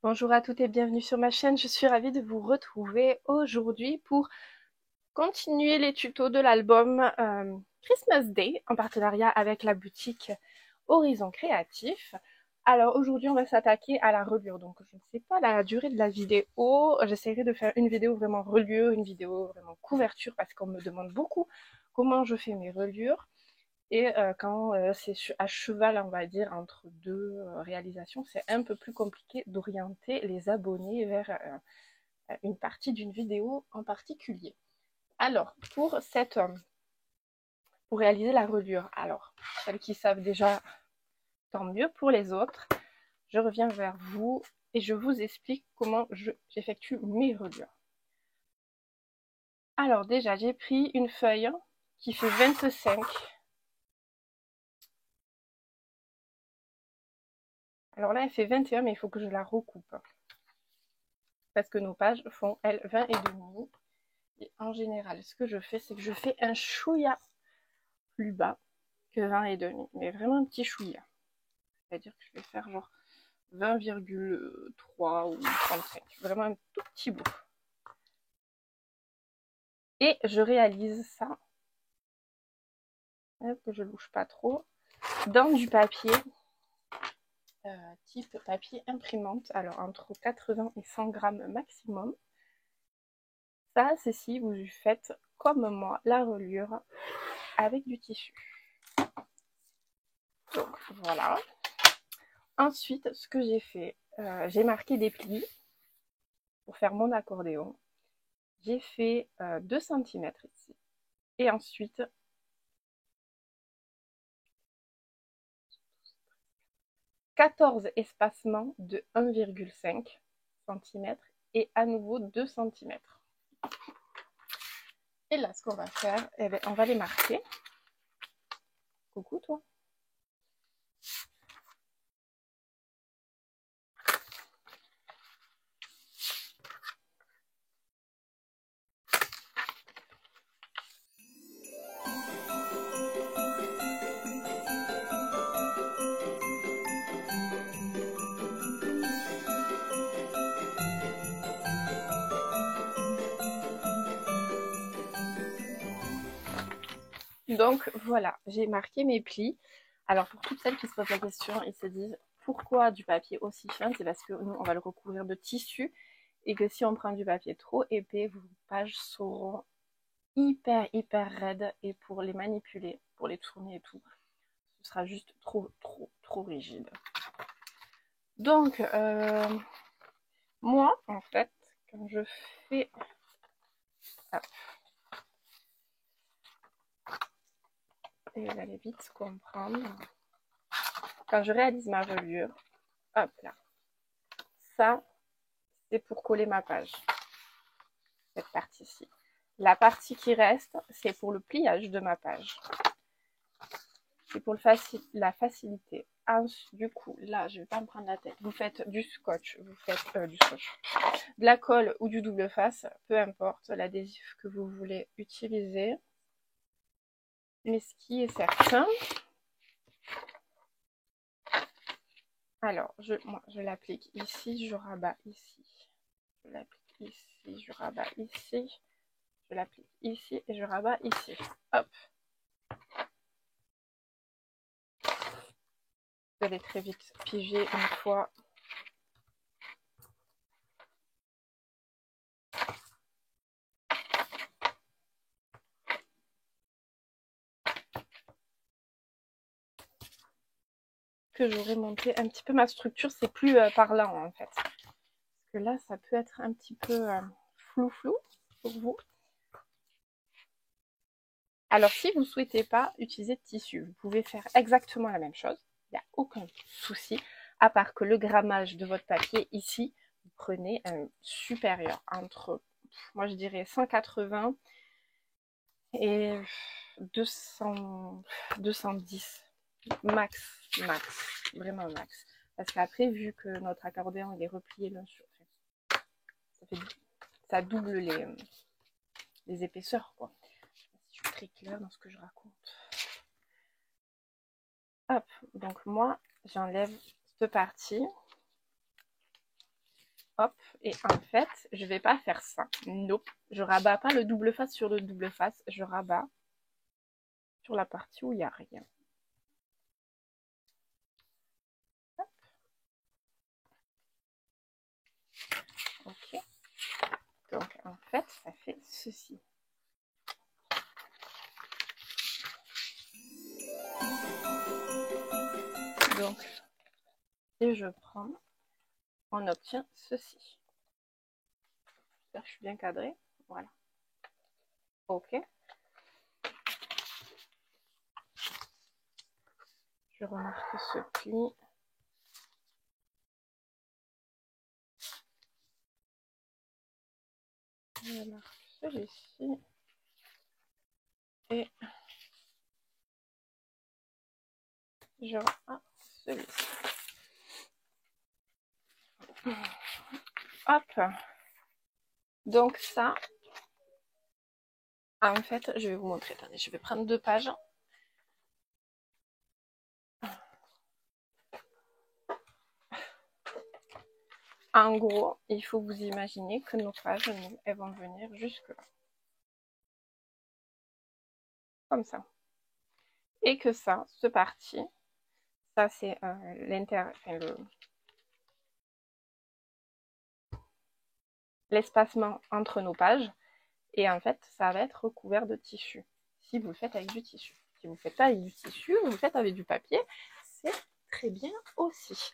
Bonjour à toutes et bienvenue sur ma chaîne, je suis ravie de vous retrouver aujourd'hui pour continuer les tutos de l'album Christmas Day en partenariat avec la boutique Horizon Créatif. Alors aujourd'hui on va s'attaquer à la reliure, donc je ne sais pas la durée de la vidéo, j'essaierai de faire une vidéo vraiment reliure, une vidéo vraiment couverture parce qu'on me demande beaucoup comment je fais mes reliures. Et quand c'est à cheval, on va dire, entre deux réalisations, c'est un peu plus compliqué d'orienter les abonnés vers une partie d'une vidéo en particulier. Alors, pour réaliser la reliure, alors, celles qui savent déjà, tant mieux. Pour les autres, je reviens vers vous et je vous explique comment j'effectue mes reliures. Alors déjà, j'ai pris une feuille qui fait 25. Alors là, elle fait 21, mais il faut que je la recoupe. Parce que nos pages font, elles, 20 et demi. Et en général, ce que je fais, c'est que je fais un chouïa plus bas que 20 et demi. Mais vraiment un petit chouïa. C'est-à-dire que je vais faire genre 20,3 ou 35. Vraiment un tout petit bout. Et je réalise ça, que je louche pas trop, dans du papier type papier imprimante. Alors entre 80 et 100 grammes maximum. Ça, c'est si vous faites comme moi la reliure avec du tissu. Donc voilà. Ensuite, ce que j'ai fait, j'ai marqué des plis pour faire mon accordéon. J'ai fait 2 cm ici. Et ensuite, 14 espacements de 1,5 cm et à nouveau 2 cm. Et là, ce qu'on va faire, eh bien, on va les marquer. Coucou toi. Donc voilà, j'ai marqué mes plis. Alors pour toutes celles qui se posent la question et se disent pourquoi du papier aussi fin, c'est parce que nous on va le recouvrir de tissu et que si on prend du papier trop épais, vos pages seront hyper raides et pour les manipuler, pour les tourner et tout, ce sera juste trop rigide. Donc moi en fait, quand je fais... Hop. Et vous allez vite comprendre. Quand je réalise ma reliure, hop là, ça c'est pour coller ma page, cette partie-ci. La partie qui reste, c'est pour le pliage de ma page. C'est pour la facilité. Du coup, là, je ne vais pas me prendre la tête. Vous faites du scotch, vous faites de la colle ou du double face, peu importe l'adhésif que vous voulez utiliser. Mais ce qui est certain, alors, moi, je l'applique ici, je rabats ici. Je l'applique ici, je rabats ici. Je l'applique ici et je rabats ici. Hop. Vous allez très vite piger une fois. Que j'aurais monté un petit peu ma structure, c'est plus parlant en fait. Parce que là, ça peut être un petit peu flou pour vous. Alors, si vous ne souhaitez pas utiliser de tissu, vous pouvez faire exactement la même chose. Il n'y a aucun souci, à part que le grammage de votre papier ici, vous prenez un supérieur entre, moi je dirais 180 et 210 max, vraiment max. Parce qu'après, vu que notre accordéon il est replié l'un sur, ça double les épaisseurs, quoi. Je suis très claire dans ce que je raconte. Hop, donc moi, j'enlève cette partie. hop, et en fait, je vais pas faire ça. Nope, je rabats pas le double face sur le double face, je rabats sur la partie où il n'y a rien. Hop. Ok. Donc en fait, ça fait ceci. Donc, si je prends, on obtient ceci. J'espère que je suis bien cadrée. Voilà. Ok. Je remarque ce pli. Je remarque celui-ci. Et je remarque celui-ci. Hop. Donc ça, en fait, je vais vous montrer. Attendez, je vais prendre 2 pages. En gros, il faut vous imaginer que nos pages, elles vont venir jusque là. Comme ça. Et que ça, ce parti, ça c'est l'espacement entre nos pages. Et en fait, ça va être recouvert de tissu. Si vous le faites avec du tissu. Si vous ne le faites pas avec du tissu, vous le faites avec du papier, c'est très bien aussi.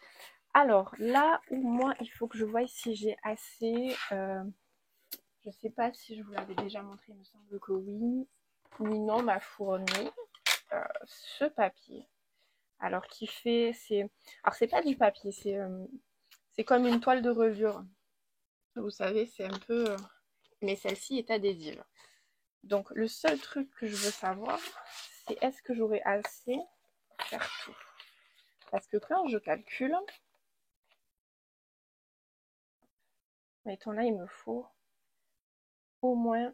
Alors, là où moi, il faut que je voie si j'ai assez... je ne sais pas si je vous l'avais déjà montré, il me semble que oui. Ninon m'a fourni ce papier. Alors, qui fait... Alors, c'est pas du papier, c'est comme une toile de reliure. Vous savez, c'est un peu... mais celle-ci est adhésive. Donc, le seul truc que je veux savoir, c'est est-ce que j'aurai assez pour faire tout. Parce que quand je calcule, mettons là, il me faut au moins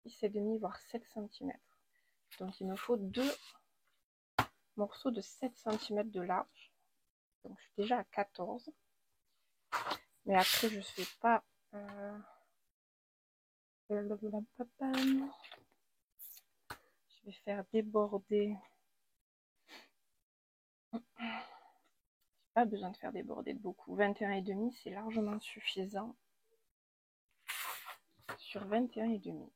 6,5 voire 7 cm. Donc, il me faut 2 morceaux de 7 cm de large. Donc, je suis déjà à 14. Mais après, je ne fais pas... Je vais faire déborder. Pas besoin de faire déborder de beaucoup. 21,5, c'est largement suffisant. Sur 21,5. Donc,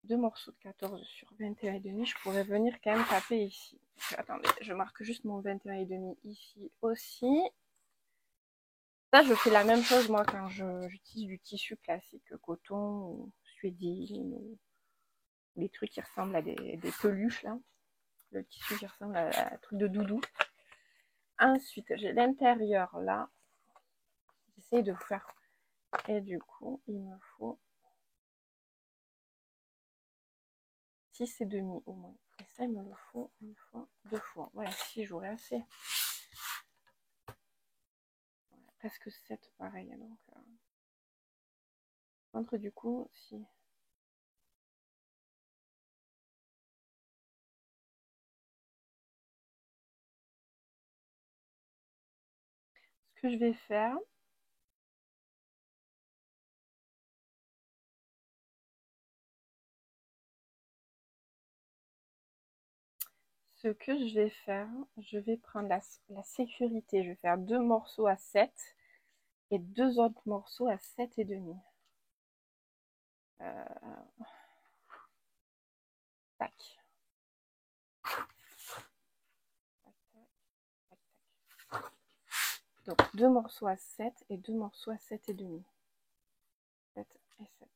2 morceaux de 14 sur 21,5, je pourrais venir quand même taper ici. Donc, attendez, je marque juste mon 21,5 ici aussi. Ça, je fais la même chose moi quand j'utilise du tissu classique, coton ou suédine ou des trucs qui ressemblent à des peluches là. Le tissu qui ressemble à un truc de doudou. Ensuite, j'ai l'intérieur là. J'essaye de faire. Et du coup, il me faut 6,5 au moins. Et ça, il me le faut une fois, 2 fois. Voilà, si j'aurais assez. Voilà, presque 7 pareil. Donc, entre du coup, si. Ce que je vais faire, je vais prendre la sécurité. Je vais faire 2 morceaux à 7 et 2 autres morceaux à 7,5. Tac. Donc 2 morceaux à 7 et 2 morceaux à 7,5. 7 et 7.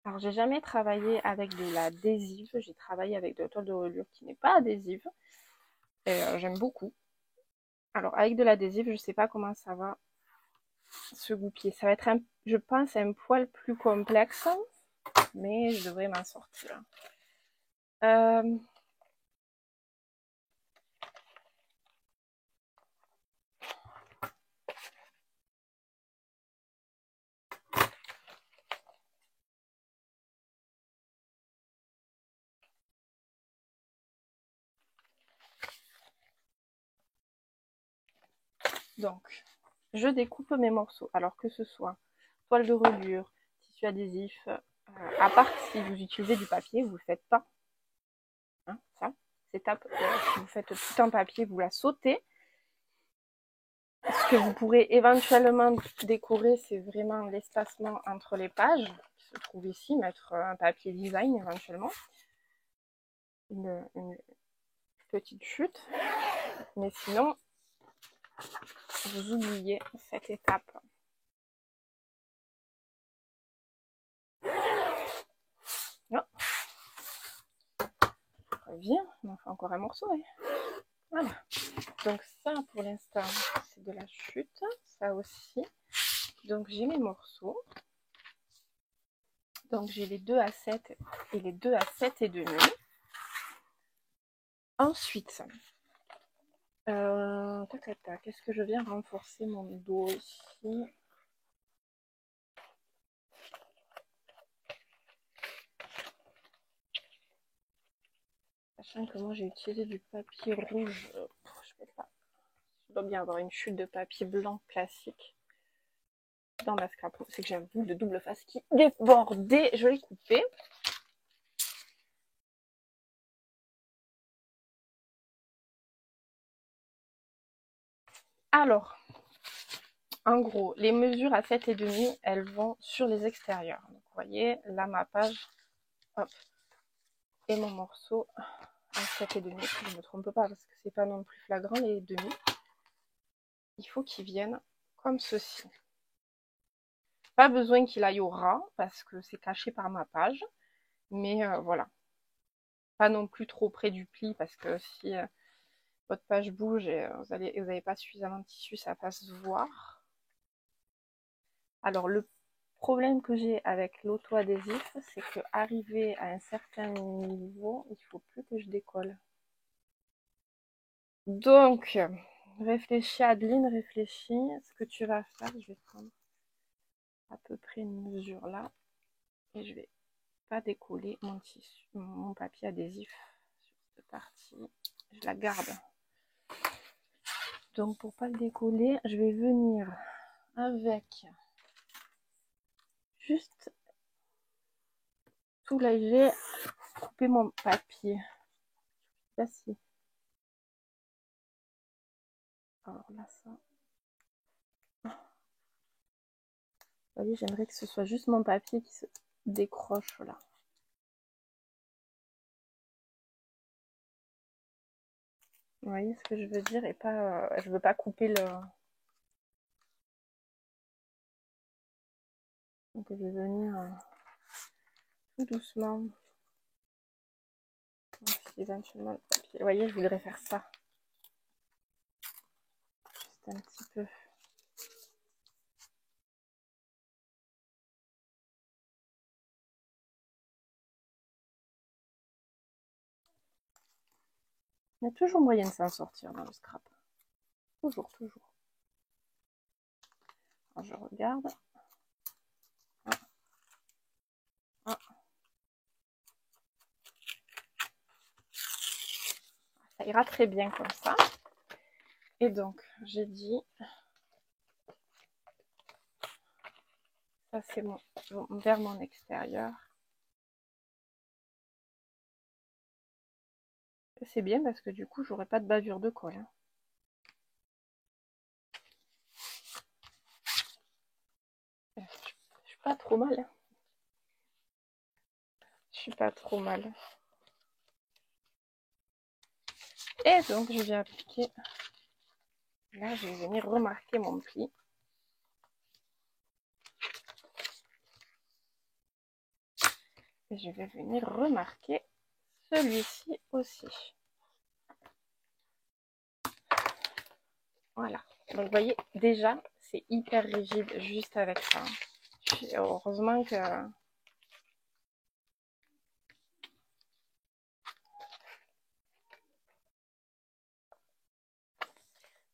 Alors, j'ai jamais travaillé avec de l'adhésive. J'ai travaillé avec de la toile de reliure qui n'est pas adhésive. Et j'aime beaucoup. Alors, avec de l'adhésive, je ne sais pas comment ça va se goupiller. Ça va être, je pense, un poil plus complexe. Mais je devrais m'en sortir. Donc, je découpe mes morceaux. Alors que ce soit toile de reliure, tissu adhésif, à part si vous utilisez du papier, vous ne le faites pas. Hein, ça, c'est étape. Si vous faites tout un papier, vous la sautez. Ce que vous pourrez éventuellement décorer, c'est vraiment l'espacement entre les pages qui se trouve ici, mettre un papier design éventuellement. Une petite chute. Mais sinon, vous oubliez cette étape. Non. Reviens, on en fait encore un morceau. Hein. Voilà. Donc ça, pour l'instant, c'est de la chute. Ça aussi. Donc j'ai mes morceaux. Donc j'ai les 2 à 7 et les 2 à 7 et demi. Ensuite, qu'est-ce que je viens renforcer mon dos ici? Sachant que moi j'ai utilisé du papier rouge, je dois bien avoir une chute de papier blanc classique dans ma scrapbook. C'est que j'ai un bout de double face qui débordait. Je l'ai coupé. Alors, en gros, les mesures à 7,5, elles vont sur les extérieurs. Donc, vous voyez, là, ma page, hop, et mon morceau à 7,5. Je ne me trompe pas parce que c'est pas non plus flagrant, les demi. Il faut qu'ils viennent comme ceci. Pas besoin qu'il aille au ras parce que c'est caché par ma page. Mais voilà. Pas non plus trop près du pli parce que si votre page bouge et vous n'avez pas suffisamment de tissu, ça va se voir. Alors le problème que j'ai avec l'auto-adhésif, c'est que arrivé à un certain niveau, il ne faut plus que je décolle. Donc, réfléchis Adeline, réfléchis. Ce que tu vas faire, je vais prendre à peu près une mesure là et je vais pas décoller mon tissu, mon papier adhésif sur cette partie. Je la garde. Donc pour pas le décoller, je vais venir avec juste tout léger couper mon papier. Là-ci. Alors là ça. Vous voyez, j'aimerais que ce soit juste mon papier qui se décroche là. Vous voyez ce que je veux dire et pas, je veux pas couper le. Donc je vais venir tout doucement. Éventuellement le papier. Vous voyez, je voudrais faire ça. Juste un petit peu. Il y a toujours moyen de s'en sortir dans le scrap. Toujours, toujours. Alors, je regarde. Ah. Ah. Ça ira très bien comme ça. Et donc, j'ai dit, ça c'est vers mon extérieur. C'est bien parce que du coup, j'aurai pas de bavure de colle. Hein. Je suis pas trop mal. Hein. Je suis pas trop mal. Et donc, je viens appliquer. Là, je vais venir remarquer mon pli. Et je vais venir remarquer celui-ci aussi. Voilà. Donc, vous voyez, déjà, c'est hyper rigide juste avec ça. Heureusement que...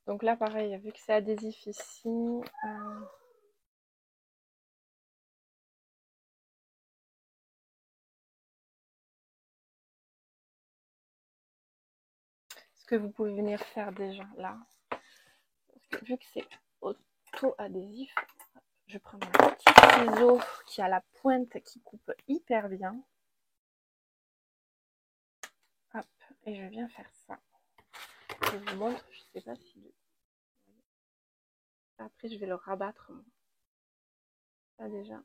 Donc là, pareil, vu que c'est adhésif ici... ce que vous pouvez venir faire déjà là, vu que c'est auto-adhésif, je prends mon petit ciseau qui a la pointe qui coupe hyper bien. Hop, et je viens faire ça. Je vous montre, je sais pas si... Après, je vais le rabattre. Ça déjà.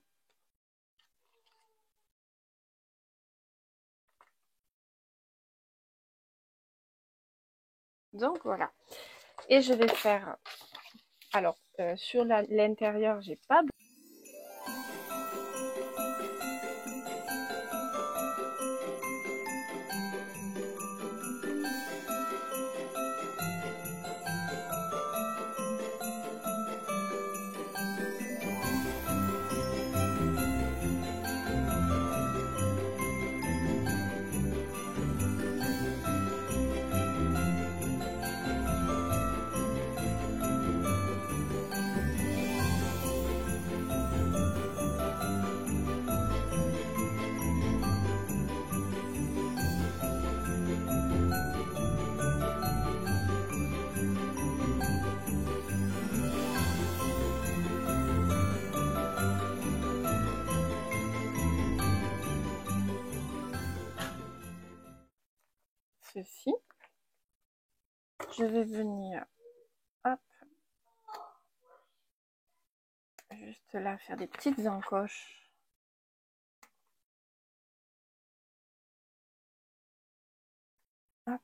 Donc voilà. Et je vais faire... Alors, sur l'intérieur, j'ai pas... Ceci. Je vais venir, hop, juste là, faire des petites encoches. Hop.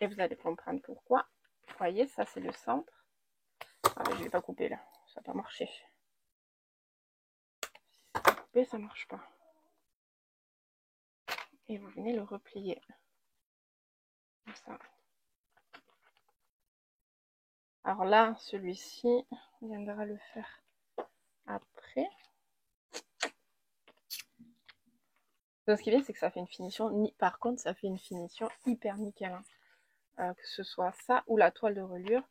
Et vous allez comprendre pourquoi. Vous voyez, ça c'est le centre. Ah, je vais pas couper là, ça va pas marcher. Si c'est pas coupé, ça marche pas. Et vous venez le replier. Comme ça. Alors là, celui-ci, on viendra le faire après. Donc, ce qui est bien, c'est que ça fait une finition, par contre, ça fait une finition hyper nickel. Hein. Que ce soit ça ou la toile de reliure.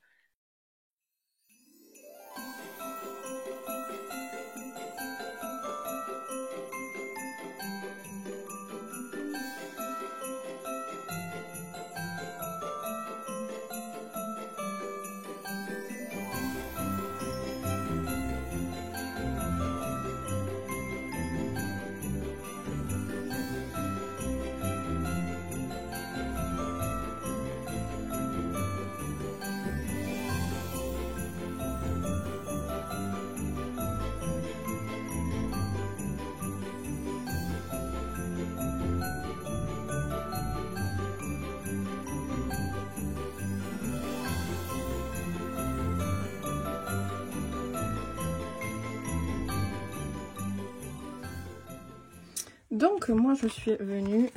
Donc moi je suis venue,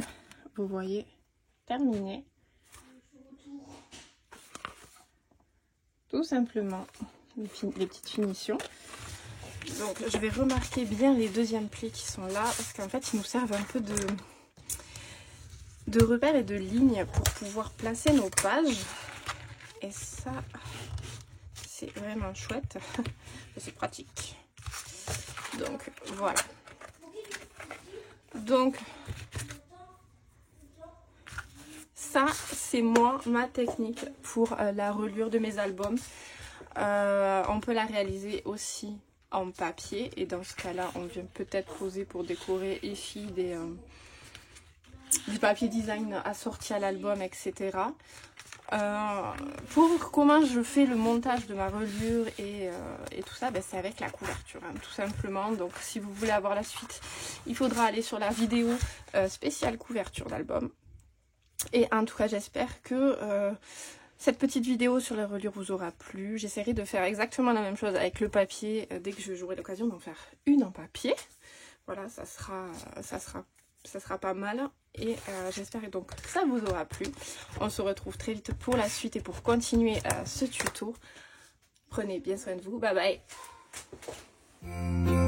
vous voyez, terminer tout simplement les petites finitions. Donc je vais remarquer bien les deuxièmes plis qui sont là, parce qu'en fait ils nous servent un peu de repères et de lignes pour pouvoir placer nos pages. Et ça, c'est vraiment chouette, c'est pratique. Donc voilà. Donc ça c'est moi, ma technique pour la reliure de mes albums. On peut la réaliser aussi en papier, et dans ce cas là on vient peut-être poser pour décorer ici du papier design assorti à l'album, etc. Pour comment je fais le montage de ma reliure et tout ça, ben c'est avec la couverture, hein, tout simplement. Donc si vous voulez avoir la suite, il faudra aller sur la vidéo spéciale couverture d'album. Et en tout cas, j'espère que cette petite vidéo sur la reliure vous aura plu. J'essaierai de faire exactement la même chose avec le papier dès que j'aurai l'occasion d'en faire une en papier. Voilà, ça sera pas mal. Et j'espère donc que ça vous aura plu. On se retrouve très vite pour la suite et pour continuer ce tuto. Prenez bien soin de vous. Bye bye.